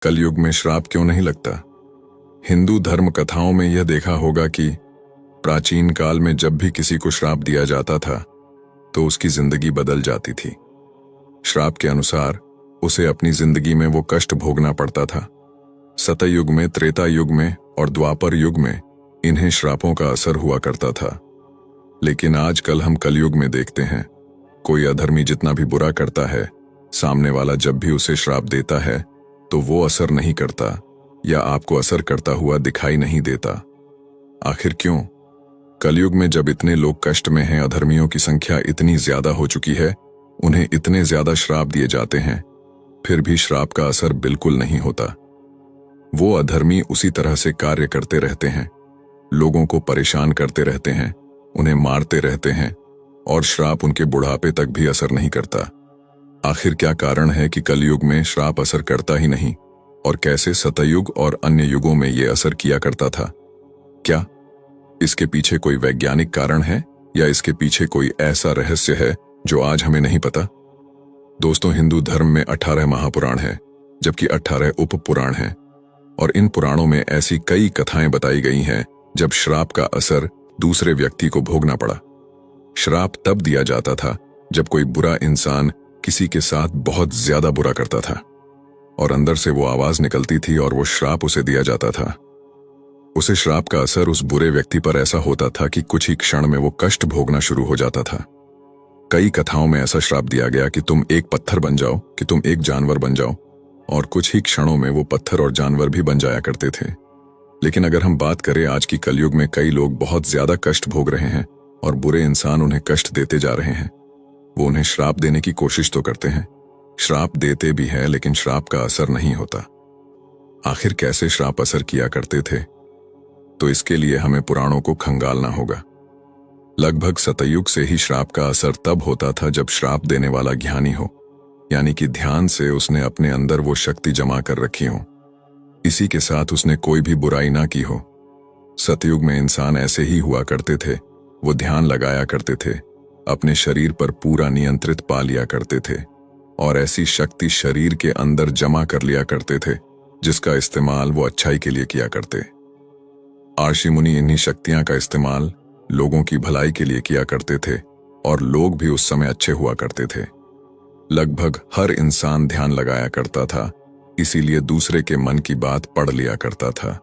कलयुग में श्राप क्यों नहीं लगता। हिंदू धर्म कथाओं में यह देखा होगा कि प्राचीन काल में जब भी किसी को श्राप दिया जाता था तो उसकी जिंदगी बदल जाती थी। श्राप के अनुसार उसे अपनी जिंदगी में वो कष्ट भोगना पड़ता था। सतयुग में, त्रेता युग में और द्वापर युग में इन्हें श्रापों का असर हुआ करता था। लेकिन आजकल हम कलयुग में देखते हैं, कोई अधर्मी जितना भी बुरा करता है, सामने वाला जब भी उसे श्राप देता है तो वो असर नहीं करता या आपको असर करता हुआ दिखाई नहीं देता। आखिर क्यों? कलयुग में जब इतने लोग कष्ट में हैं, अधर्मियों की संख्या इतनी ज्यादा हो चुकी है, उन्हें इतने ज्यादा श्राप दिए जाते हैं, फिर भी श्राप का असर बिल्कुल नहीं होता। वो अधर्मी उसी तरह से कार्य करते रहते हैं, लोगों को परेशान करते रहते हैं, उन्हें मारते रहते हैं और श्राप उनके बुढ़ापे तक भी असर नहीं करता। आखिर क्या कारण है कि कलयुग में श्राप असर करता ही नहीं और कैसे सतयुग और अन्य युगों में ये असर किया करता था? क्या इसके पीछे कोई वैज्ञानिक कारण है या इसके पीछे कोई ऐसा रहस्य है जो आज हमें नहीं पता? दोस्तों, हिंदू धर्म में 18 महापुराण हैं, जबकि 18 उप पुराण हैं और इन पुराणों में ऐसी कई कथाएं बताई गई हैं जब श्राप का असर दूसरे व्यक्ति को भोगना पड़ा। श्राप तब दिया जाता था जब कोई बुरा इंसान किसी के साथ बहुत ज्यादा बुरा करता था और अंदर से वो आवाज निकलती थी और वो श्राप उसे दिया जाता था। उसे श्राप का असर उस बुरे व्यक्ति पर ऐसा होता था कि कुछ ही क्षण में वो कष्ट भोगना शुरू हो जाता था। कई कथाओं में ऐसा श्राप दिया गया कि तुम एक पत्थर बन जाओ, कि तुम एक जानवर बन जाओ, और कुछ ही क्षणों में वो पत्थर और जानवर भी बन जाया करते थे। लेकिन अगर हम बात करें आज की कलयुग में, कई लोग बहुत ज्यादा कष्ट भोग रहे हैं और बुरे इंसान उन्हें कष्ट देते जा रहे हैं। वो उन्हें श्राप देने की कोशिश तो करते हैं, श्राप देते भी हैं, लेकिन श्राप का असर नहीं होता। आखिर कैसे श्राप असर किया करते थे? तो इसके लिए हमें पुराणों को खंगालना होगा। लगभग सतयुग से ही श्राप का असर तब होता था जब श्राप देने वाला ज्ञानी हो, यानी कि ध्यान से उसने अपने अंदर वो शक्ति जमा कर रखी हो, इसी के साथ उसने कोई भी बुराई ना की हो। सतयुग में इंसान ऐसे ही हुआ करते थे, वो ध्यान लगाया करते थे, अपने शरीर पर पूरा नियंत्रित पा लिया करते थे और ऐसी शक्ति शरीर के अंदर जमा कर लिया करते थे जिसका इस्तेमाल वो अच्छाई के लिए किया करते। ऋषि मुनि इन्हीं शक्तियां का इस्तेमाल लोगों की भलाई के लिए किया करते थे और लोग भी उस समय अच्छे हुआ करते थे। लगभग हर इंसान ध्यान लगाया करता था, इसीलिए दूसरे के मन की बात पढ़ लिया करता था।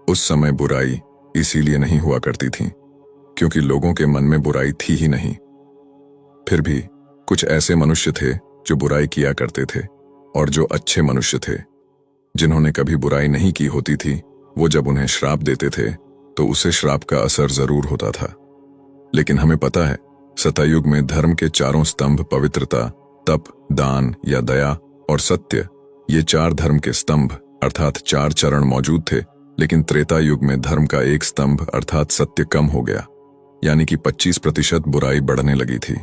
उस समय बुराई इसीलिए नहीं हुआ करती थी क्योंकि लोगों के मन में बुराई थी ही नहीं। फिर भी कुछ ऐसे मनुष्य थे जो बुराई किया करते थे और जो अच्छे मनुष्य थे जिन्होंने कभी बुराई नहीं की होती थी, वो जब उन्हें श्राप देते थे तो उसे श्राप का असर जरूर होता था। लेकिन हमें पता है, सतयुग में धर्म के चारों स्तंभ पवित्रता, तप, दान या दया और सत्य, ये 4 धर्म के स्तंभ अर्थात 4 चरण मौजूद थे। लेकिन त्रेता युग में धर्म का एक स्तंभ अर्थात सत्य कम हो गया, यानी कि 25% बुराई बढ़ने लगी थी।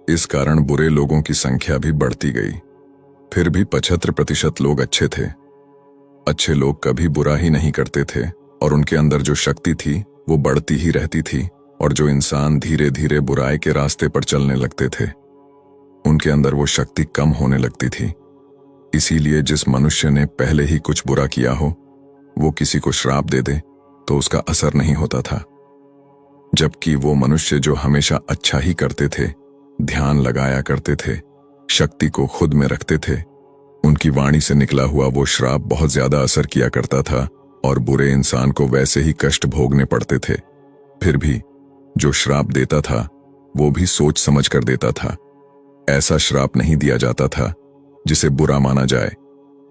इस कारण बुरे लोगों की संख्या भी बढ़ती गई। फिर भी 75% लोग अच्छे थे। अच्छे लोग कभी बुरा ही नहीं करते थे और उनके अंदर जो शक्ति थी वो बढ़ती ही रहती थी और जो इंसान धीरे धीरे बुराई के रास्ते पर चलने लगते थे उनके अंदर वो शक्ति कम होने लगती थी। इसीलिए जिस मनुष्य ने पहले ही कुछ बुरा किया हो, वो किसी को श्राप दे दे तो उसका असर नहीं होता था। जबकि वो मनुष्य जो हमेशा अच्छा ही करते थे, ध्यान लगाया करते थे, शक्ति को खुद में रखते थे, उनकी वाणी से निकला हुआ वो श्राप बहुत ज्यादा असर किया करता था और बुरे इंसान को वैसे ही कष्ट भोगने पड़ते थे। फिर भी जो श्राप देता था वो भी सोच समझ कर देता था। ऐसा श्राप नहीं दिया जाता था जिसे बुरा माना जाए,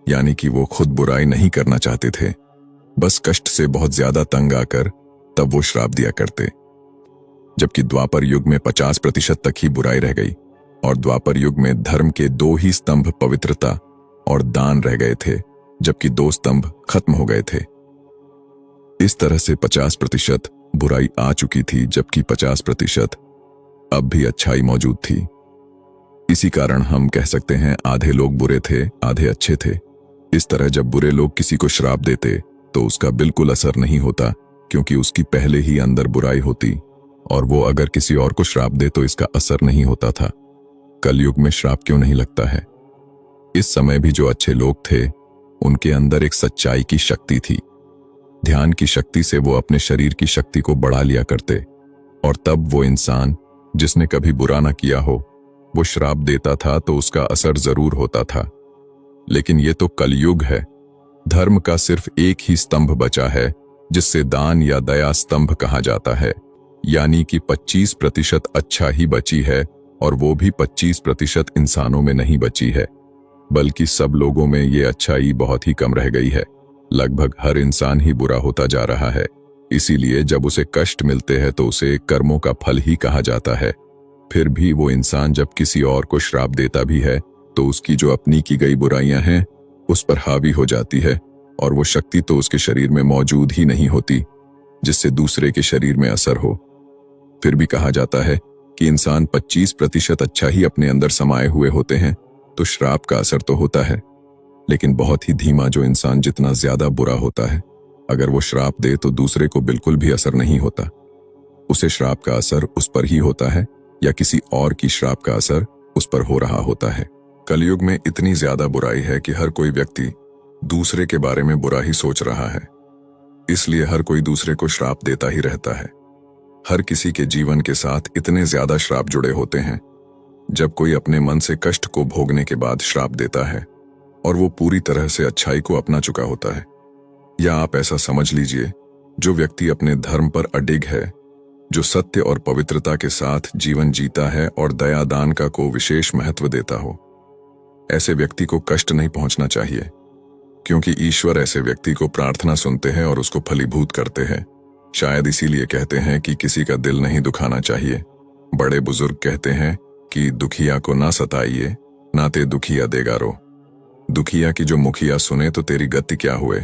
यानी कि वो खुद बुराई नहीं करना चाहते थे, बस कष्ट से बहुत ज्यादा तंग आकर तब वो श्राप दिया करते। जबकि द्वापर युग में 50% तक ही बुराई रह गई और द्वापर युग में धर्म के 2 ही स्तंभ पवित्रता और दान रह गए थे, जबकि 2 स्तंभ खत्म हो गए थे। इस तरह से 50% बुराई आ चुकी थी, जबकि 50% अब भी अच्छाई मौजूद थी। इसी कारण हम कह सकते हैं आधे लोग बुरे थे, आधे अच्छे थे। इस तरह जब बुरे लोग किसी को श्राप देते तो उसका बिल्कुल असर नहीं होता क्योंकि उसकी पहले ही अंदर बुराई होती, और वो अगर किसी और को श्राप दे तो इसका असर नहीं होता था। कलयुग में श्राप क्यों नहीं लगता है? इस समय भी जो अच्छे लोग थे उनके अंदर एक सच्चाई की शक्ति थी। ध्यान की शक्ति से वो अपने शरीर की शक्ति को बढ़ा लिया करते, और तब वो इंसान जिसने कभी बुरा ना किया हो, वो श्राप देता था तो उसका असर जरूर होता था। लेकिन ये तो कलयुग है। धर्म का सिर्फ एक ही स्तंभ बचा है, जिससे दान या दया स्तंभ कहा जाता है। यानी कि 25% अच्छा ही बची है, और वो भी 25% इंसानों में नहीं बची है, बल्कि सब लोगों में ये अच्छाई बहुत ही कम रह गई है। लगभग हर इंसान ही बुरा होता जा रहा है। इसीलिए जब उसे कष्ट मिलते हैं तो उसे कर्मों का फल ही कहा जाता है। फिर भी वो इंसान जब किसी और को श्राप देता भी है तो उसकी जो अपनी की गई बुराइयां हैं उस पर हावी हो जाती है, और वो शक्ति तो उसके शरीर में मौजूद ही नहीं होती जिससे दूसरे के शरीर में असर हो। फिर भी कहा जाता है कि इंसान 25% अच्छा ही अपने अंदर समाये हुए होते हैं, तो श्राप का असर तो होता है, लेकिन बहुत ही धीमा। जो इंसान जितना ज्यादा बुरा होता है, अगर वो श्राप दे तो दूसरे को बिल्कुल भी असर नहीं होता। उसे श्राप का असर उस पर ही होता है, या किसी और की श्राप का असर उस पर हो रहा होता है। कलयुग में इतनी ज्यादा बुराई है कि हर कोई व्यक्ति दूसरे के बारे में बुरा ही सोच रहा है। इसलिए हर कोई दूसरे को श्राप देता ही रहता है। हर किसी के जीवन के साथ इतने ज्यादा श्राप जुड़े होते हैं। जब कोई अपने मन से कष्ट को भोगने के बाद श्राप देता है और वो पूरी तरह से अच्छाई को अपना चुका होता है, या आप ऐसा समझ लीजिए, जो व्यक्ति अपने धर्म पर अडिग है, जो सत्य और पवित्रता के साथ जीवन जीता है और दया दान का को विशेष महत्व देता हो, ऐसे व्यक्ति को कष्ट नहीं पहुंचना चाहिए, क्योंकि ईश्वर ऐसे व्यक्ति को प्रार्थना सुनते हैं और उसको फलीभूत करते हैं। शायद इसीलिए कहते हैं कि किसी का दिल नहीं दुखाना चाहिए। बड़े बुजुर्ग कहते हैं कि दुखिया को ना सताइए, ना ते दुखिया देगा रो। दुखिया की जो मुखिया सुने तो तेरी गति क्या हुए।